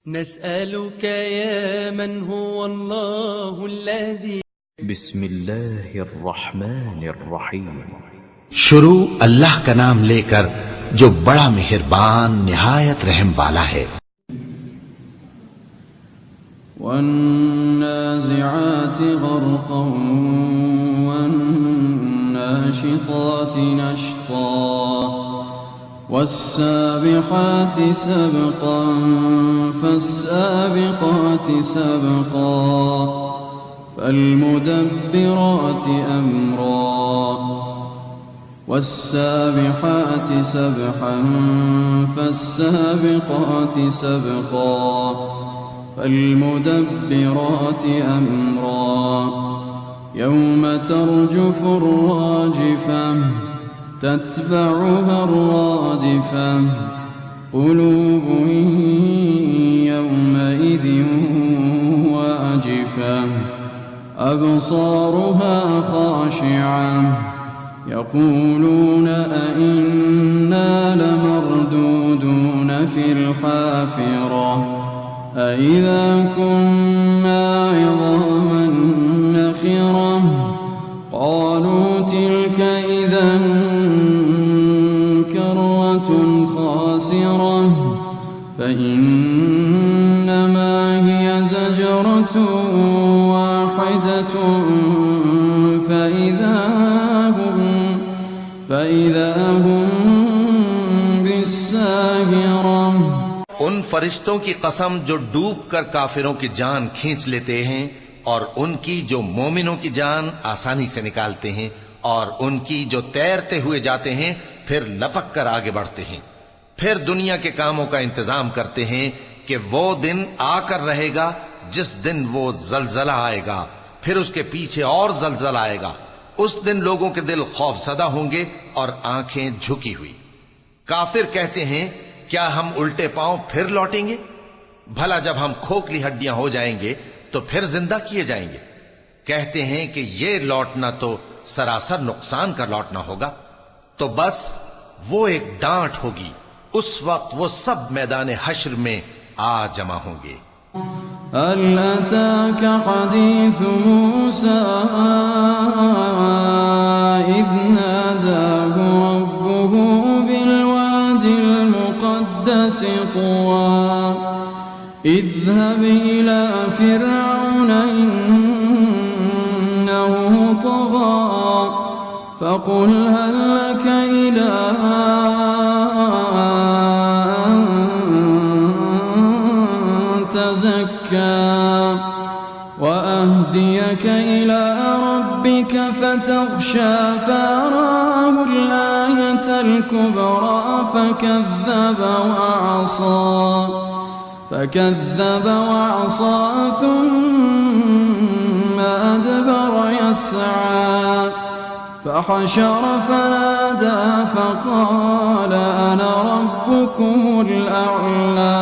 नस्अलुक या मन हुवा अल्लाहुल्लज़ी बिस्मिल्लाहिर्रहमानिर्रहीम। शुरू अल्लाह का नाम लेकर जो बड़ा मेहरबान निहायत रहम वाला है। वन्नाज़िआति ग़र्क़न वन्नाशिताति नश्ता वस्साबिहाति सबक़न फस्साबिक़ाति सबक़ा फल्मुदब्बिराति अम्रा वस्साबिहाति सबहन फस्साबिक़ाति सबक़ा फल्मुदब्बिराति अम्रा यौम तर्जुफ़ु अर्राजिफ़ह तत्बअुहा अर्रादिफ़ह क़ुलूबुन यौमइज़िन वाजिफ़ह अब्सारुहा ख़ाशिअः यक़ूलून अइन्ना लमरदूदून फ़िल हाफ़िरह अइज़ा कुन्ना इज़ामन नख़िरह क़ालू तिल्क इज़न कररतुन ख़ासिरह फ़इन्नमा हिय ज़जरतुन वाहिदतुन फ़इज़ा हुम बिस्साहिरह। उन फरिश्तों की कसम जो डूब कर काफिरों की जान खींच लेते हैं और उनकी जो मोमिनों की जान आसानी से निकालते हैं और उनकी जो तैरते हुए जाते हैं फिर लपक कर आगे बढ़ते हैं, फिर दुनिया के कामों का इंतजाम करते हैं कि वो दिन आकर रहेगा जिस दिन वो जलजला आएगा, फिर उसके पीछे और जलजला आएगा। उस दिन लोगों के दिल खौफजदा होंगे और आंखें झुकी हुई। काफिर कहते हैं क्या हम उल्टे पांव फिर लौटेंगे? भला जब हम खोखली हड्डियां हो जाएंगे तो फिर जिंदा किए जाएंगे? कहते हैं कि ये लौटना तो सरासर नुकसान का लौटना होगा। तो बस वो एक डांट होगी, उस वक्त वो सब मैदान हश्र में आ जमा होंगे। हल अताका हदीसु मूसा इज़ नादाहु रब्बुहु बिलवादिल मुक़द्दसि तुवा इज़हब इला फ़िरऔन इन्नहु तग़ा फ़क़ुल हल लक इला अन तज़क्का वअहदियक इला रब्बिक फ़तग़शा फ़अराहु आयतल कुबरा فكذب وعصى ثم أدبر يسعى فحشر فنادى فقال أنا ربكم الأعلى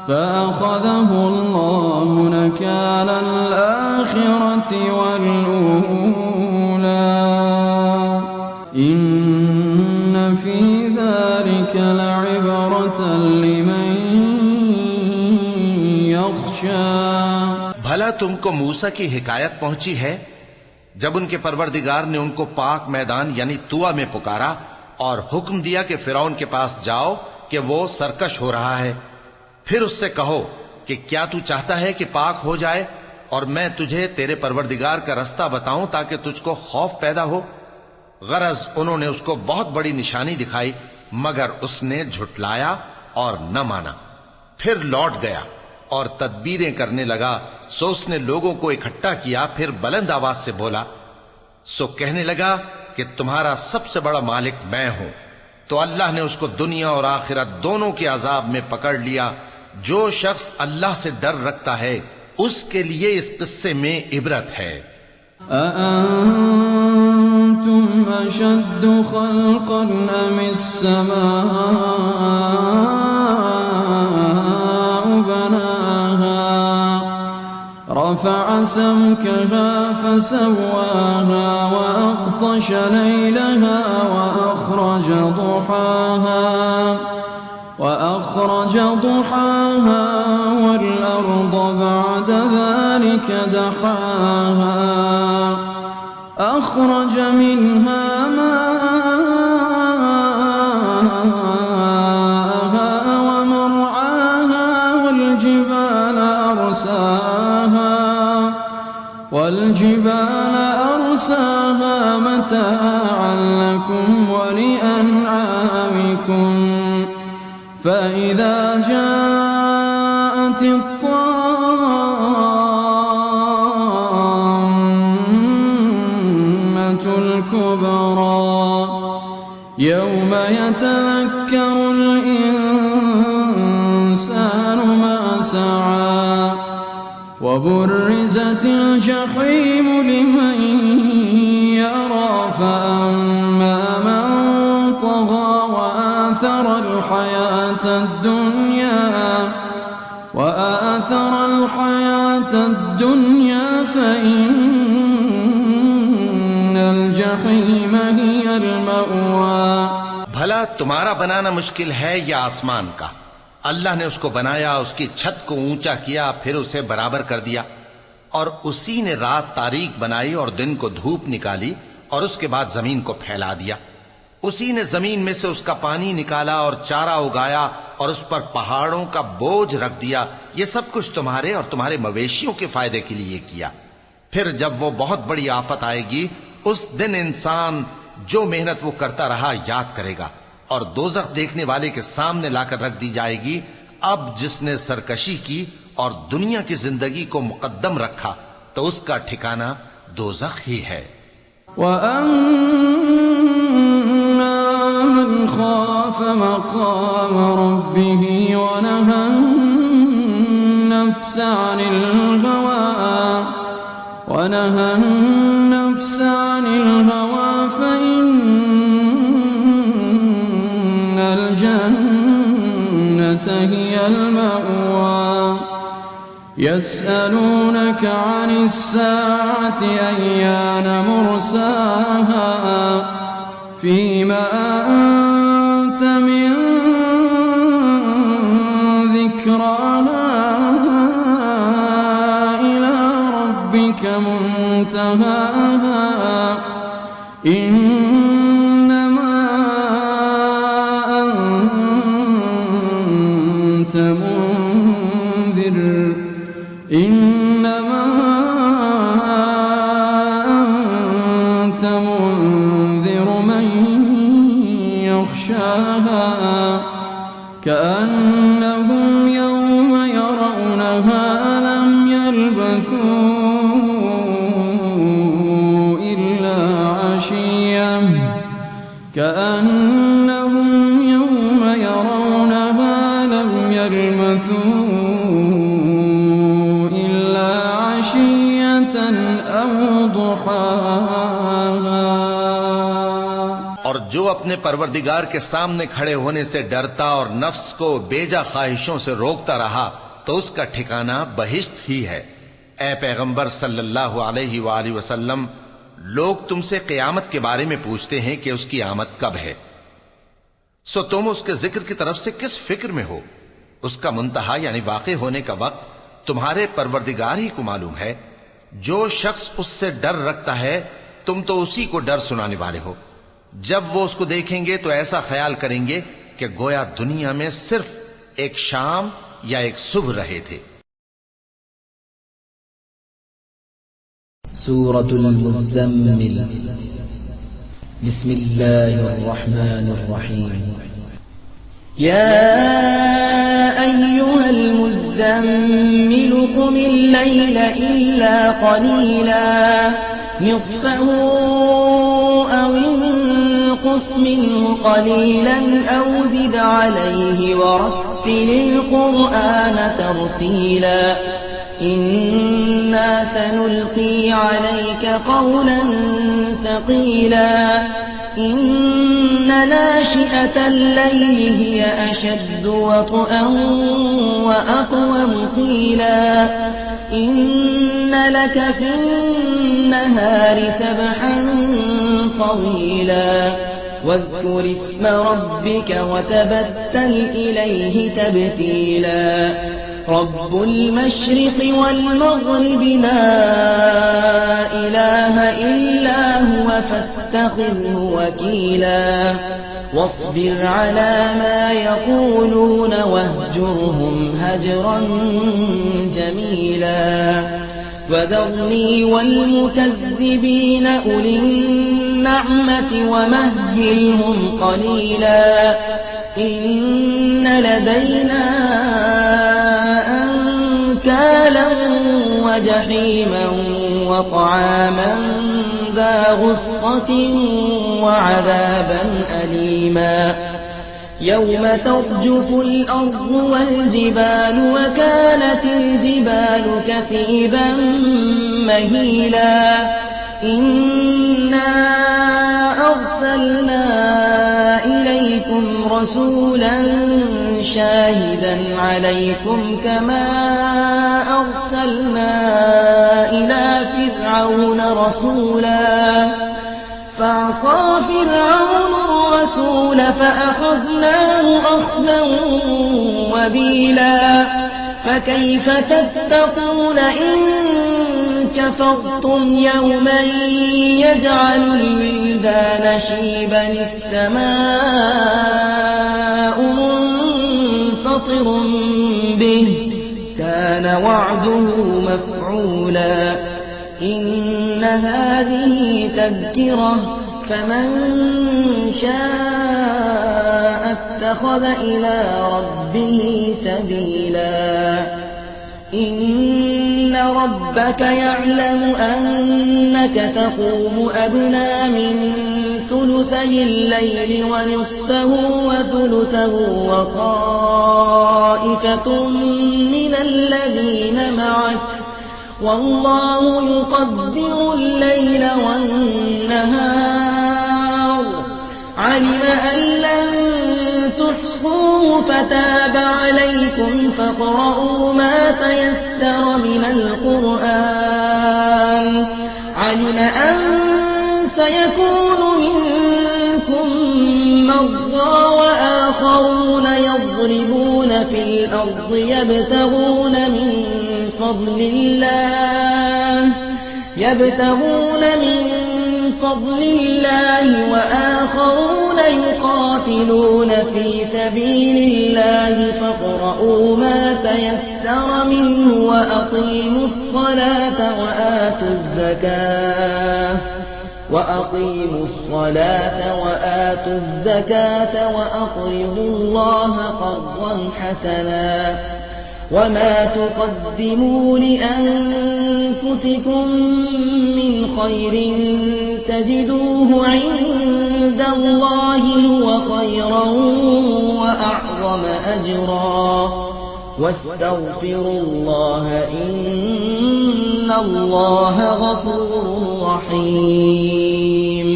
فأخذه الله نكال الآخرة والأولى إن في ذلك لعبرة لمن भला तुमको मूसा की हिकायत पहुंची है जब उनके परवरदिगार ने उनको पाक मैदान यानी तुआ में पुकारा और हुक्म दिया कि फिरौन के पास जाओ कि वो सरकश हो रहा है। फिर उससे कहो कि क्या तू चाहता है कि पाक हो जाए और मैं तुझे तेरे परवरदिगार का रास्ता बताऊं ताकि तुझको खौफ पैदा हो। गरज उन्होंने उसको बहुत बड़ी निशानी दिखाई मगर उसने झुटलाया और न माना। फिर लौट गया और तदबीरें करने लगा। सो उसने लोगों को इकट्ठा किया, फिर बुलंद आवाज से बोला, सो कहने लगा कि तुम्हारा सबसे बड़ा मालिक मैं हूं। तो अल्लाह ने उसको दुनिया और आखिरत दोनों के अजाब में पकड़ लिया। जो शख्स अल्लाह से डर रखता है उसके लिए इस किस्से में इबरत है। अअंतुम अशद्दु खल्क़न अमिस समाउ बनाहा रफ़अ समकहा फसव्वाहा वअग़तश लैलहा وأخرج ضحاها دحاها أخرج منها ماءها ومرعاها والجبال أرساها متاعا لكم ولأنعامكم فإذا جاءت الطامة الكبرى يوم يتذكر الإنسان ما سعى وبرزت الجحيم لمن يرى فأما من طغى وآثر الحياة الدنيا فإن الجحيم هي المأوى भला तुम्हारा बनाना मुश्किल है या आसमान का? अल्लाह ने उसको बनाया, उसकी छत को ऊंचा किया, फिर उसे बराबर कर दिया, और उसी ने रात तारीक बनाई और दिन को धूप निकाली, और उसके बाद जमीन को फैला दिया। उसी ने जमीन में से उसका पानी निकाला और चारा उगाया और उस पर पहाड़ों का बोझ रख दिया। ये सब कुछ तुम्हारे और तुम्हारे मवेशियों के फायदे के लिए किया। फिर जब वो बहुत बड़ी आफत आएगी, उस दिन इंसान जो मेहनत वो करता रहा याद करेगा, और दोज़ख देखने वाले के सामने लाकर रख दी जाएगी। अब जिसने सरकशी की और दुनिया की जिंदगी को मुकद्दम रखा, तो उसका ठिकाना दोज़ख ही है। वअम्मा मन खाफ मक़ाम रब्बिही वनहा النفس عن الهوى فإن الجنة هي المأوى يسألونك عن الساعة أيان مرساها فيما أنت من ذكراها منتهاها إنما أنت منذر من يخشاها كأنهم يوم يرونها لم يلبثوا كأنهم يوم يرونها لم يلبثوا إلا عشية أو ضحاها। और जो अपने परवरदिगार के सामने खड़े होने से डरता और नफ्स को बेजा ख्वाहिशों से रोकता रहा, तो उसका ठिकाना बहिश्त ही है। ए पैगंबर सल्लल्लाहु अलैहि वसल्लम, लोग तुमसे क़यामत के बारे में पूछते हैं कि उसकी आमद कब है, सो तुम उसके जिक्र की तरफ से किस फिक्र में हो? उसका मुंतहा यानी वाक़े होने का वक्त तुम्हारे परवरदिगार ही को मालूम है। जो शख्स उससे डर रखता है, तुम तो उसी को डर सुनाने वाले हो। जब वो उसको देखेंगे तो ऐसा ख्याल करेंगे कि गोया दुनिया में सिर्फ एक शाम या एक सुबह रहे थे। सूरतुल मुज़्ज़म्मिल बिस्मिल्लाहिर्रहमानिर्रहीम या अय्युहल मुज़्ज़म्मिल क़ुमिल लैला इल्ला क़लीला निस्फ़हु अव इंक़ुस मिन्हु क़लीलन अव ज़िद अलैहि वरत्तिलिल क़ुरआन तर्तीला إنا سنلقي عليك قولا ثقيلا إن ناشئة الليل هي أشد وطئا وأقوم قيلا إن لك في النهار سبحا طويلا واذكر اسم ربك وتبتل إليه تبتيلا رب المشرق والمغرب لا إله إلا هو فاتخذه وكيلا واصبر على ما يقولون واهجرهم هجرا جميلا وذرني والمكذبين أولي النعمة ومهلهم قليلا إن لدينا أنكالا وجحيما وطعاما ذا غصة وعذابا أليما يوم ترجف الأرض والجبال وكانت الجبال كثيبا مهيلا إنا أرسلنا إليكم رسولا شاهدا عليكم كما أرسلنا إلى فرعون رسولا فعصى فرعون الرسول فأخذناه أخذا وبيلا فكيف تتقون إن كفرتم يوما يجعل الولدان شيبا السماء منفطر به كان وعده مفعولا إن هذه تذكرة فمن شاء اتخذ إلى ربه سبيلا إن ربك يعلم أنك تقوم أدنى من ثلثي الليل ونصفه وثلثه وطائفة من الذين معك والله يقدر الليل والنهار علم أن لن تحصوه فتاب عليكم فاقرؤوا ما تيسر من القرآن علم أن سيكون منكم مرضى وآخرون يضربون في الأرض يبتغون من فضل الله وآخرون يقاتلون في سبيل الله فاقرؤوا ما تيسر منه وأقيموا الصلاة وآتوا الزكاة وأقرضوا الله قرضا حسنا وما تقدموا لأنفسكم من خير تجدوه عند الله هو خيرا وأعظم أجرا واستغفروا الله إن الله غفور رحيم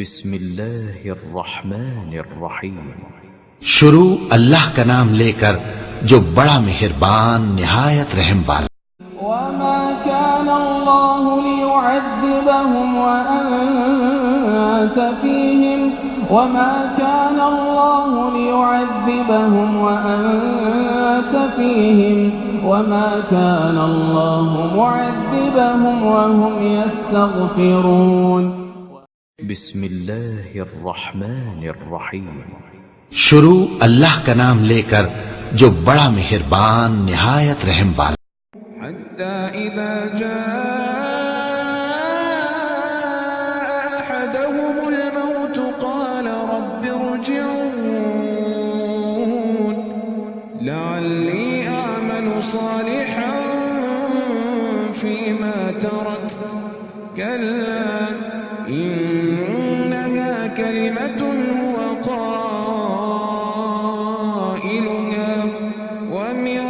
بسم الله الرحمن الرحيم शुरू अल्लाह का नाम लेकर जो बड़ा मेहरबान निहायत रहम वाला। वमा कान अल्लाहु लियुअद्दिबहुम व अंत फीहिम वमा कान अल्लाहु लियुअद्दिबहुम व अंत फीहिम वमा कान अल्लाहु मुअद्दिबहुम व हुम यस्तगफिरून। بسم الله الرحمن الرحيم शुरू अल्लाह का नाम लेकर जो बड़ा मेहरबान निहायत रहम वाला। हत्ता इज़ा जाअ अहदहुमुल मौत क़ाल रब्बि इरजिऊन लअल्ली अअमलु सालिहान फ़ीमा तरक्त कल्ला इन्नहा कलिमतुन हुवा قائلها ومن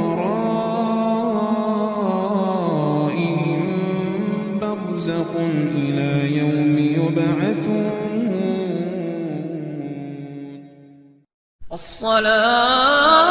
ورائهم برزخ إلى يوم يبعثون. الصلاة